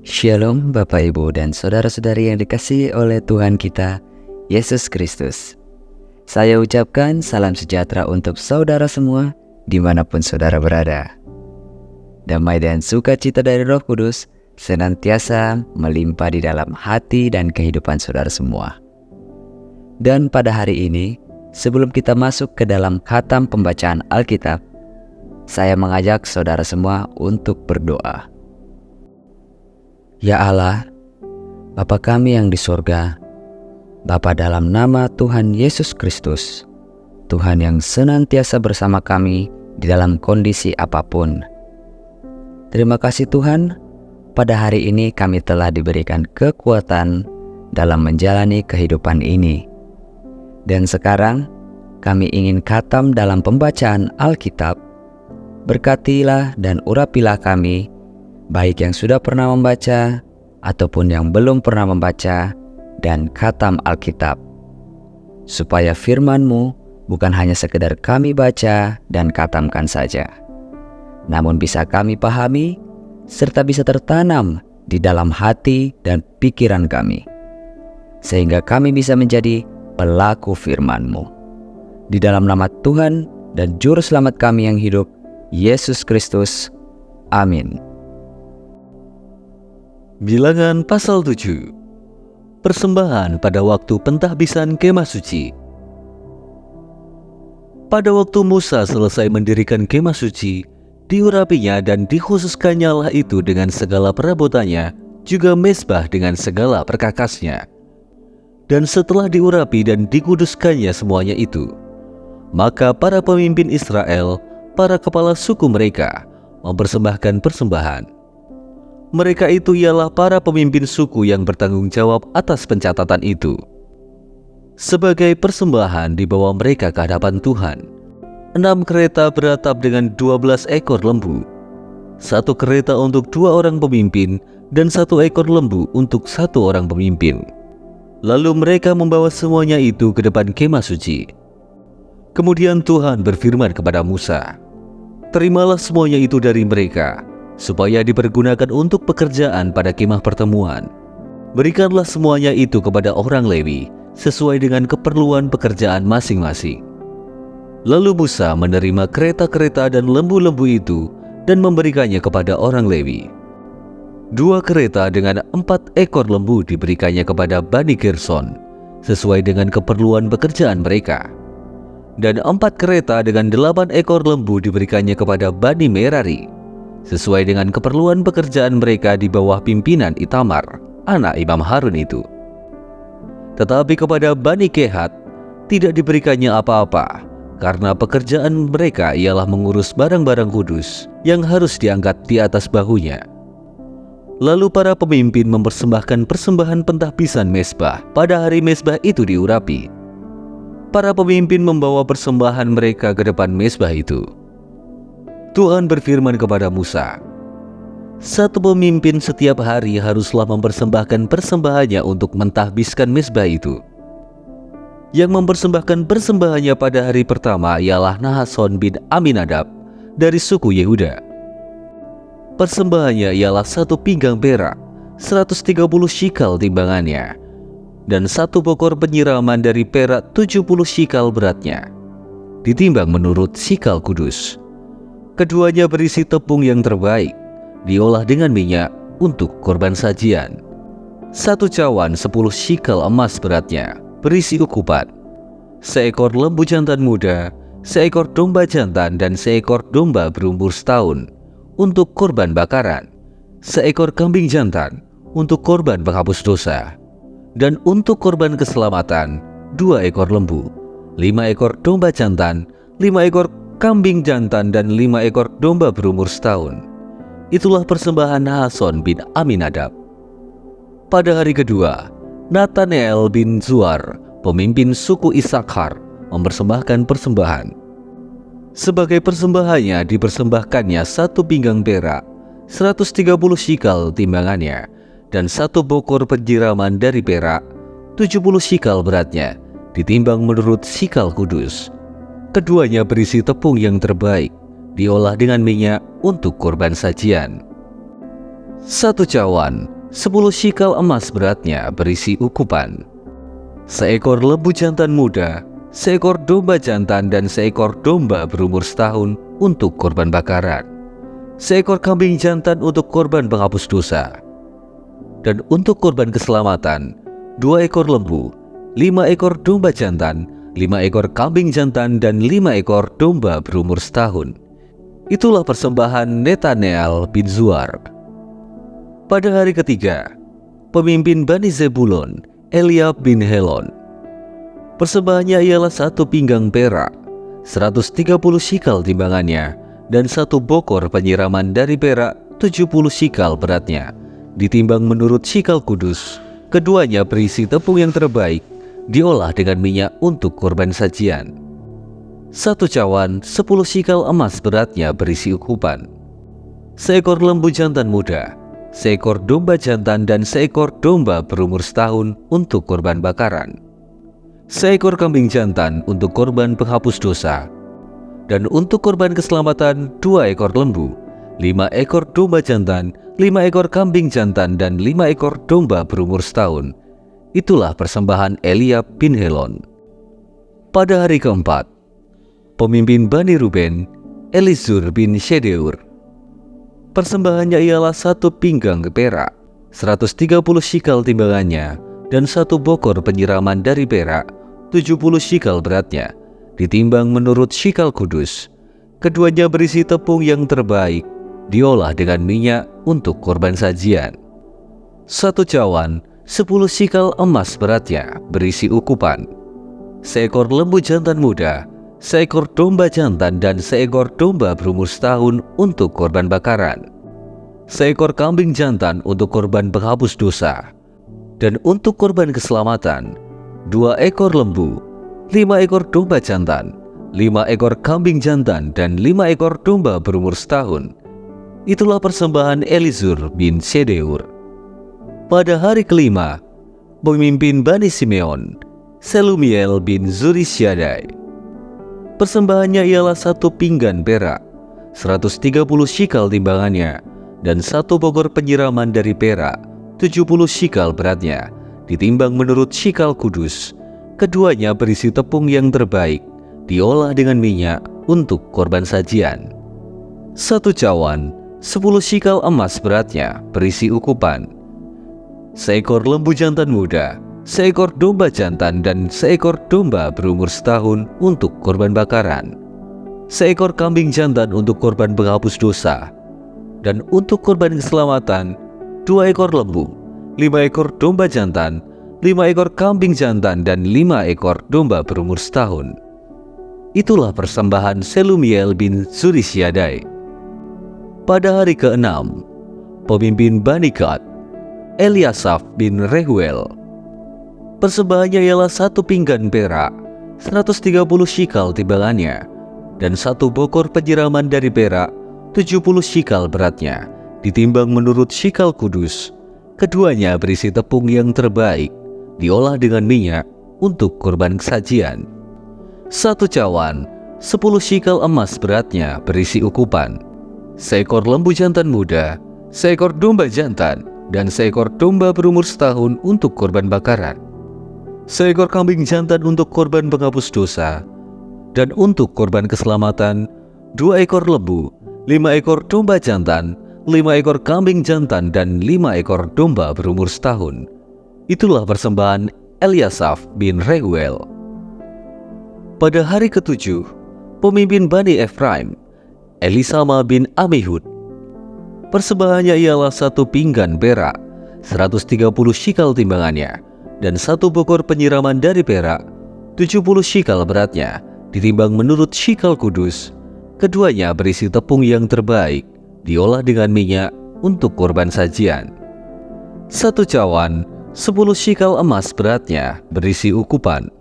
Shalom Bapak Ibu dan Saudara-saudari yang dikasihi oleh Tuhan kita, Yesus Kristus. Saya ucapkan salam sejahtera untuk saudara semua dimanapun saudara berada. Damai dan sukacita dari Roh Kudus senantiasa melimpah di dalam hati dan kehidupan saudara semua. Dan pada hari ini, sebelum kita masuk ke dalam khatam pembacaan Alkitab, saya mengajak saudara semua untuk berdoa. Ya Allah, Bapa kami yang di surga, Bapa dalam nama Tuhan Yesus Kristus, Tuhan yang senantiasa bersama kami di dalam kondisi apapun. Terima kasih Tuhan, pada hari ini kami telah diberikan kekuatan dalam menjalani kehidupan ini. Dan sekarang kami ingin khatam dalam pembacaan Alkitab. Berkatilah dan urapilah kami, baik yang sudah pernah membaca ataupun yang belum pernah membaca dan khatam Alkitab, supaya firman-Mu bukan hanya sekedar kami baca dan khatamkan saja, namun bisa kami pahami serta bisa tertanam di dalam hati dan pikiran kami, sehingga kami bisa menjadi pelaku firman-Mu. Di dalam nama Tuhan dan Juru Selamat kami yang hidup, Yesus Kristus. Amin. Bilangan pasal 7. Persembahan pada waktu pentahbisan kemah suci. Pada waktu Musa selesai mendirikan kemah suci, diurapinya dan dikhususkannya lah itu dengan segala perabotannya, juga mezbah dengan segala perkakasnya. Dan setelah diurapi dan dikuduskannya semuanya itu, maka para pemimpin Israel, para kepala suku mereka, mempersembahkan persembahan. Mereka itu ialah para pemimpin suku yang bertanggung jawab atas pencatatan itu. Sebagai persembahan dibawa mereka ke hadapan Tuhan 6 kereta beratap dengan 12 ekor lembu, 1 kereta untuk 2 orang pemimpin dan 1 ekor lembu untuk 1 orang pemimpin. Lalu mereka membawa semuanya itu ke depan kemah suci. Kemudian Tuhan berfirman kepada Musa, "Terimalah semuanya itu dari mereka, supaya dipergunakan untuk pekerjaan pada kemah pertemuan. Berikanlah semuanya itu kepada orang Lewi, sesuai dengan keperluan pekerjaan masing-masing." Lalu Musa menerima kereta-kereta dan lembu-lembu itu dan memberikannya kepada orang Lewi. 2 kereta dengan 4 ekor lembu diberikannya kepada Bani Gerson, sesuai dengan keperluan pekerjaan mereka. Dan 4 kereta dengan 8 ekor lembu diberikannya kepada Bani Merari, sesuai dengan keperluan pekerjaan mereka di bawah pimpinan Itamar, anak Imam Harun itu. Tetapi kepada Bani Kehat tidak diberikannya apa-apa, karena pekerjaan mereka ialah mengurus barang-barang kudus yang harus diangkat di atas bahunya. Lalu para pemimpin mempersembahkan persembahan pentahbisan mezbah pada hari mezbah itu diurapi. Para pemimpin membawa persembahan mereka ke depan mezbah itu. Tuhan berfirman kepada Musa, "Satu pemimpin setiap hari haruslah mempersembahkan persembahannya untuk mentahbiskan mezbah itu. Yang mempersembahkan persembahannya pada hari pertama ialah Nahason bin Aminadab dari suku Yehuda. Persembahannya ialah 1 pinggang perak, 130 shikal timbangannya, dan 1 bokor penyiraman dari perak 70 shikal beratnya, ditimbang menurut shikal kudus. Keduanya berisi tepung yang terbaik, diolah dengan minyak untuk korban sajian. 1 cawan 10 shikal emas beratnya, berisi ukupan. 1 ekor lembu jantan muda, 1 ekor domba jantan dan 1 ekor domba berumur setahun untuk korban bakaran. 1 ekor kambing jantan untuk korban penghapus dosa. Dan untuk korban keselamatan 2 ekor lembu, 5 ekor domba jantan, 5 ekor kambing jantan dan 5 ekor domba berumur setahun. Itulah persembahan Nahason bin Aminadab. Pada hari kedua, Nathanael bin Zuar, pemimpin suku Isakhar, mempersembahkan persembahan. Sebagai persembahannya dipersembahkannya 1 pinggang perak, 130 shikal timbangannya, dan 1 bokor penyiraman dari perak, 70 shikal beratnya, ditimbang menurut shikal kudus. Keduanya berisi tepung yang terbaik, diolah dengan minyak untuk korban sajian. 1 cawan, 10 shikal emas beratnya berisi ukupan. Seekor lembu jantan muda, seekor domba jantan dan seekor domba berumur setahun untuk korban bakaran. Seekor kambing jantan untuk korban penghapus dosa. Dan untuk korban keselamatan, 2 ekor lembu, 5 ekor domba jantan, 5 ekor kambing jantan dan 5 ekor domba berumur setahun. Itulah persembahan Netanel bin Zuar. Pada hari ketiga, pemimpin Bani Zebulon, Eliab bin Helon. Persembahannya ialah 1 pinggang perak, 130 shikal timbangannya, dan 1 bokor penyiraman dari perak 70 shikal beratnya, ditimbang menurut shikal kudus. Keduanya berisi tepung yang terbaik, diolah dengan minyak untuk korban sajian. 1 cawan, 10 shikal emas beratnya berisi ukupan. Seekor lembu jantan muda, seekor domba jantan dan seekor domba berumur setahun untuk korban bakaran. Seekor kambing jantan untuk korban penghapus dosa. Dan untuk korban keselamatan 2 ekor lembu, 5 ekor domba jantan, 5 ekor kambing jantan dan 5 ekor domba berumur setahun. Itulah persembahan Eliab bin Helon. Pada hari keempat, pemimpin Bani Ruben, Elizur bin Shedeur. Persembahannya ialah 1 pinggang perak, 130 shikal timbangannya, dan 1 bokor penyiraman dari perak, 70 shikal beratnya, ditimbang menurut shikal kudus. Keduanya berisi tepung yang terbaik, diolah dengan minyak untuk korban sajian. 1 cawan, 10 shikal emas beratnya, berisi ukupan. Seekor lembu jantan muda, seekor domba jantan dan seekor domba berumur setahun untuk korban bakaran. Seekor kambing jantan untuk korban penghapus dosa. Dan untuk korban keselamatan, 2 ekor lembu, 5 ekor domba jantan, 5 ekor kambing jantan dan 5 ekor domba berumur setahun. Itulah persembahan Elizur bin Shedeur. Pada hari kelima, pemimpin Bani Simeon, Selumiel bin Zurishaddai. Persembahannya ialah 1 pinggan perak, 130 shikal timbangannya, dan 1 bokor penyiraman dari perak, 70 shikal beratnya, ditimbang menurut shikal kudus. Keduanya berisi tepung yang terbaik, diolah dengan minyak untuk korban sajian. 1 cawan, 10 shikal emas beratnya, berisi ukupan. Seekor lembu jantan muda, seekor domba jantan dan seekor domba berumur setahun untuk korban bakaran. Seekor kambing jantan untuk korban penghapus dosa. Dan untuk korban keselamatan, 2 ekor lembu, 5 ekor domba jantan, 5 ekor kambing jantan dan 5 ekor domba berumur setahun. Itulah persembahan Selumiel bin Zurishaddai. Pada hari ke-6, pemimpin Bani Gad, Eliasaf bin Rehuel. Persembahannya ialah 1 pinggan perak, 130 shikal timbangannya, dan 1 bokor penyiraman dari perak, 70 shikal beratnya, ditimbang menurut shikal kudus. Keduanya berisi tepung yang terbaik, diolah dengan minyak untuk korban sajian. 1 cawan, 10 shikal emas beratnya berisi ukupan. Seekor lembu jantan muda, seekor domba jantan, dan seekor domba berumur setahun untuk korban bakaran. Seekor kambing jantan untuk korban penghapus dosa. Dan untuk korban keselamatan, 2 ekor lembu, 5 ekor domba jantan, 5 ekor kambing jantan dan 5 ekor domba berumur setahun. Itulah persembahan Eliasaf bin Rehuel. Pada hari ke-7, pemimpin Bani Efraim, Elisama bin Amihud. Persembahannya ialah 1 pinggan perak, 130 shikal timbangannya, dan 1 bokor penyiraman dari perak, 70 shikal beratnya, ditimbang menurut shikal kudus. Keduanya berisi tepung yang terbaik, diolah dengan minyak untuk korban sajian. 1 cawan, 10 shikal emas beratnya, berisi ukupan.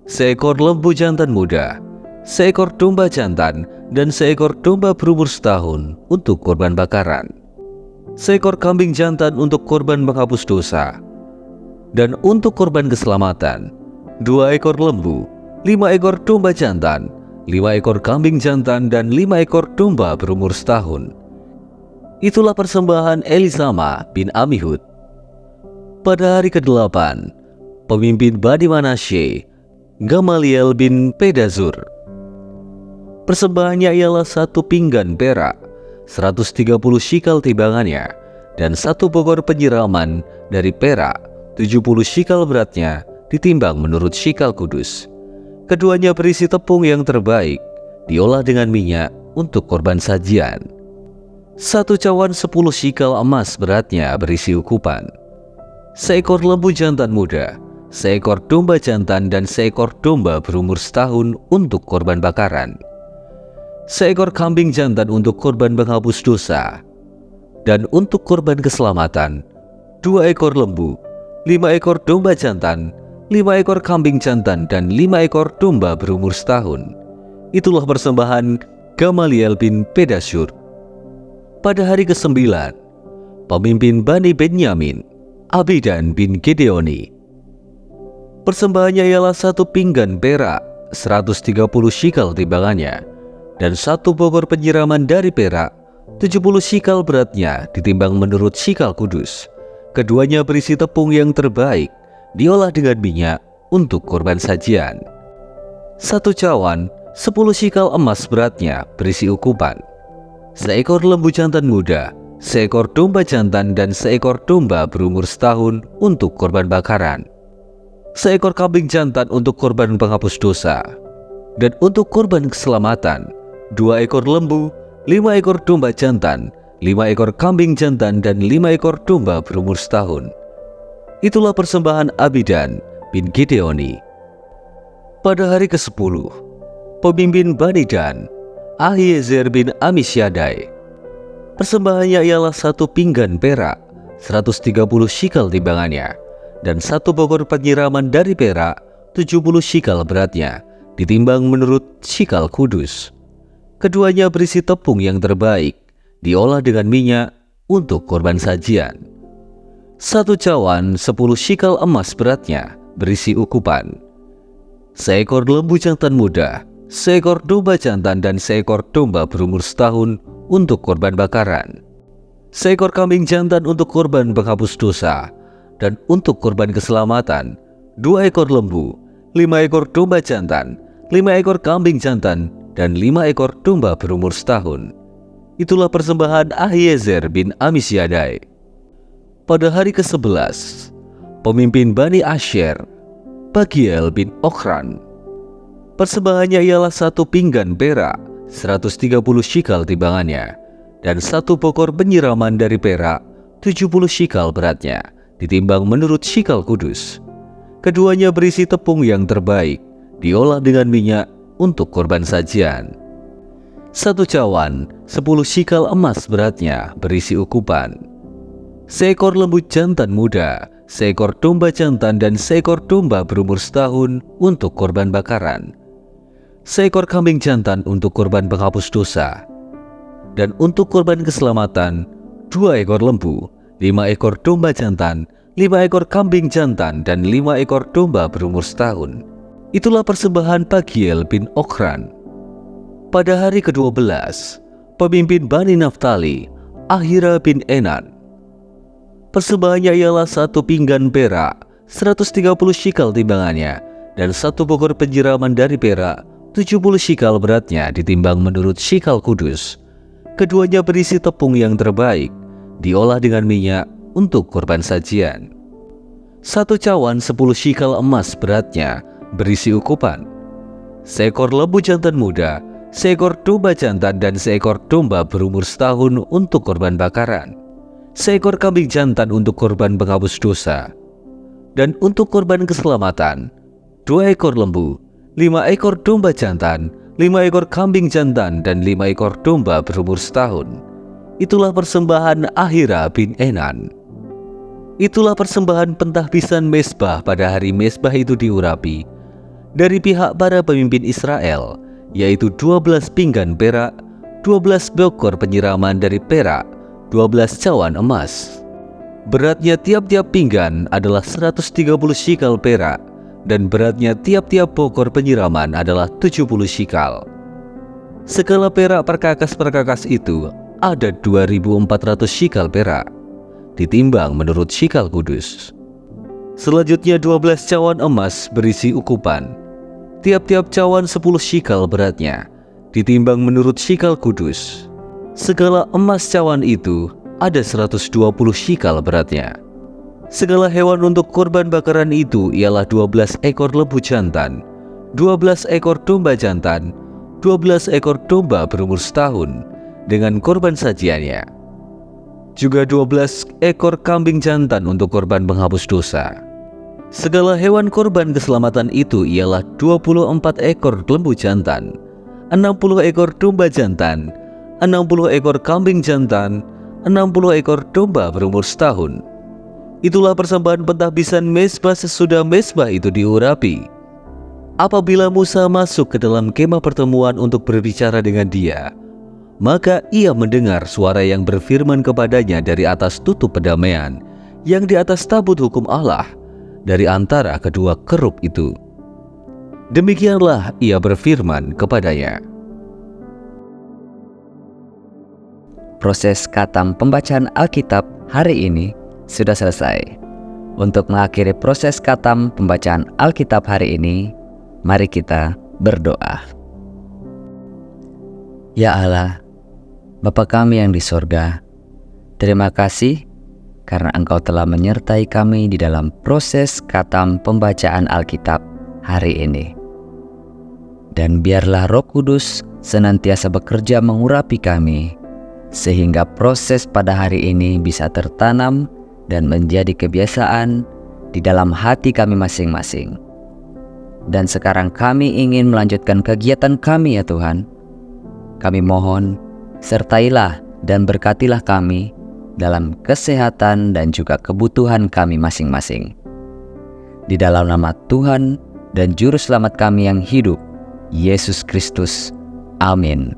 Seekor lembu jantan muda, seekor domba jantan, dan seekor domba berumur setahun untuk korban bakaran. Seekor kambing jantan untuk korban penghapus dosa. Dan untuk korban keselamatan, 2 ekor lembu, 5 ekor domba jantan, 5 ekor kambing jantan dan 5 ekor domba berumur setahun. Itulah persembahan Elisama bin Amihud. Pada hari ke-8, pemimpin Bani Manasye, Gamaliel bin Pedazur. Persembahannya ialah 1 pinggan perak, 130 shikal timbangannya, dan 1 bokor penyiraman dari perak, 70 shikal beratnya, ditimbang menurut shikal kudus. Keduanya berisi tepung yang terbaik, diolah dengan minyak untuk korban sajian. 1 cawan 10 shikal emas beratnya berisi ukupan. Seekor lembu jantan muda, seekor domba jantan dan seekor domba berumur setahun untuk korban bakaran. Seekor kambing jantan untuk korban penghapus dosa. Dan untuk korban keselamatan, 2 ekor lembu, 5 ekor domba jantan, 5 ekor kambing jantan dan 5 ekor domba berumur setahun. Itulah persembahan Gamaliel bin Pedazur. Pada hari ke-9, pemimpin Bani Benyamin, Abidan bin Gideoni. Persembahannya ialah 1 pinggan perak, 130 shikal timbangannya, dan 1 bokor penyiraman dari perak, 70 shikal beratnya ditimbang menurut shikal kudus. Keduanya berisi tepung yang terbaik, diolah dengan minyak untuk korban sajian. 1 cawan 10 shikal emas beratnya berisi ukupan. Seekor lembu jantan muda, seekor domba jantan dan seekor domba berumur setahun untuk korban bakaran. Seekor kambing jantan untuk korban penghapus dosa. Dan untuk korban keselamatan, 2 ekor lembu, 5 ekor domba jantan, 5 ekor kambing jantan dan 5 ekor domba berumur setahun. Itulah persembahan Abidan bin Gideoni. Pada hari ke-10, pemimpin Bani Dan, Ahiezer bin Amisyadai. Persembahannya ialah 1 pinggan perak, 130 shikal timbangannya, dan 1 bokor penyiraman dari perak, 70 shikal beratnya, ditimbang menurut shikal kudus. Keduanya berisi tepung yang terbaik, diolah dengan minyak untuk korban sajian. 1 cawan 10 shikal emas beratnya berisi ukupan. Seekor lembu jantan muda, seekor domba jantan dan seekor domba berumur setahun untuk korban bakaran. Seekor kambing jantan untuk korban penghapus dosa. Dan untuk korban keselamatan, 2 ekor lembu, 5 ekor domba jantan, 5 ekor kambing jantan, dan 5 ekor domba berumur setahun. Itulah persembahan Ahiezer bin Amisyadai. Pada hari ke-11, pemimpin Bani Asher, Pagiel bin Okran. Persembahannya ialah 1 pinggan perak, 130 shikal timbangannya, dan 1 bokor penyiraman dari perak, 70 shikal beratnya, ditimbang menurut shikal kudus. Keduanya berisi tepung yang terbaik, diolah dengan minyak untuk korban sajian. 1 cawan 10 shikal emas beratnya berisi ukupan. Seekor lembu jantan muda, seekor domba jantan dan seekor domba berumur setahun untuk korban bakaran. Seekor kambing jantan untuk korban penghapus dosa. Dan untuk korban keselamatan, 2 ekor lembu, 5 ekor domba jantan, 5 ekor kambing jantan, dan 5 ekor domba berumur setahun. Itulah persembahan Pagiel bin Okran. Pada hari ke-12, pemimpin Bani Naftali, Ahira bin Enan. Persembahannya ialah 1 pinggan perak, 130 shikal timbangannya, dan 1 bokor penyiraman dari perak, 70 shikal beratnya ditimbang menurut shikal kudus. Keduanya berisi tepung yang terbaik, diolah dengan minyak untuk korban sajian. 1 cawan 10 shikal emas beratnya berisi ukupan. Seekor lembu jantan muda, seekor domba jantan dan seekor domba berumur setahun untuk korban bakaran. Seekor kambing jantan untuk korban penghapus dosa. Dan untuk korban keselamatan, 2 ekor lembu, 5 ekor domba jantan, 5 ekor kambing jantan, dan 5 ekor domba berumur setahun. Itulah persembahan Ahira bin Enan. Itulah persembahan pentahbisan mezbah pada hari mezbah itu diurapi dari pihak para pemimpin Israel, yaitu 12 pinggan perak, 12 bokor penyiraman dari perak, 12 cawan emas. Beratnya tiap-tiap pinggan adalah 130 shikal perak, dan beratnya tiap-tiap bokor penyiraman adalah 70 shikal. Segala perak perkakas-perkakas itu ada 2.400 shikal perak, ditimbang menurut shikal kudus. Selanjutnya 12 cawan emas berisi ukupan, tiap-tiap cawan 10 shikal beratnya, ditimbang menurut shikal kudus. Segala emas cawan itu ada 120 shikal beratnya. Segala hewan untuk korban bakaran itu ialah 12 ekor lembu jantan, 12 ekor domba jantan, 12 ekor domba berumur setahun dengan korban sajiannya. Juga 12 ekor kambing jantan untuk korban penghapus dosa. Segala hewan korban keselamatan itu ialah 24 ekor lembu jantan, 60 ekor domba jantan, 60 ekor kambing jantan, 60 ekor domba berumur setahun. Itulah persembahan pentahbisan mezbah sesudah mezbah itu diurapi. Apabila Musa masuk ke dalam kemah pertemuan untuk berbicara dengan dia, maka ia mendengar suara yang berfirman kepadanya dari atas tutup pendamaian yang di atas tabut hukum Allah, dari antara kedua kerub itu. Demikianlah ia berfirman kepadanya. Proses khatam pembacaan Alkitab hari ini sudah selesai. Untuk mengakhiri proses khatam pembacaan Alkitab hari ini, mari kita berdoa. Ya Allah, Bapa kami yang di sorga, terima kasih karena Engkau telah menyertai kami di dalam proses khatam pembacaan Alkitab hari ini. Dan biarlah Roh Kudus senantiasa bekerja mengurapi kami, sehingga proses pada hari ini bisa tertanam dan menjadi kebiasaan di dalam hati kami masing-masing. Dan sekarang kami ingin melanjutkan kegiatan kami ya Tuhan. Kami mohon, sertailah dan berkatilah kami dalam kesehatan dan juga kebutuhan kami masing-masing. Di dalam nama Tuhan dan Juru Selamat kami yang hidup, Yesus Kristus. Amin.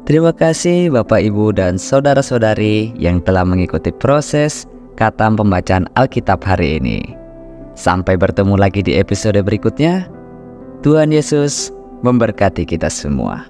Terima kasih Bapak, Ibu, dan saudara-saudari yang telah mengikuti proses khatam pembacaan Alkitab hari ini. Sampai bertemu lagi di episode berikutnya. Tuhan Yesus memberkati kita semua.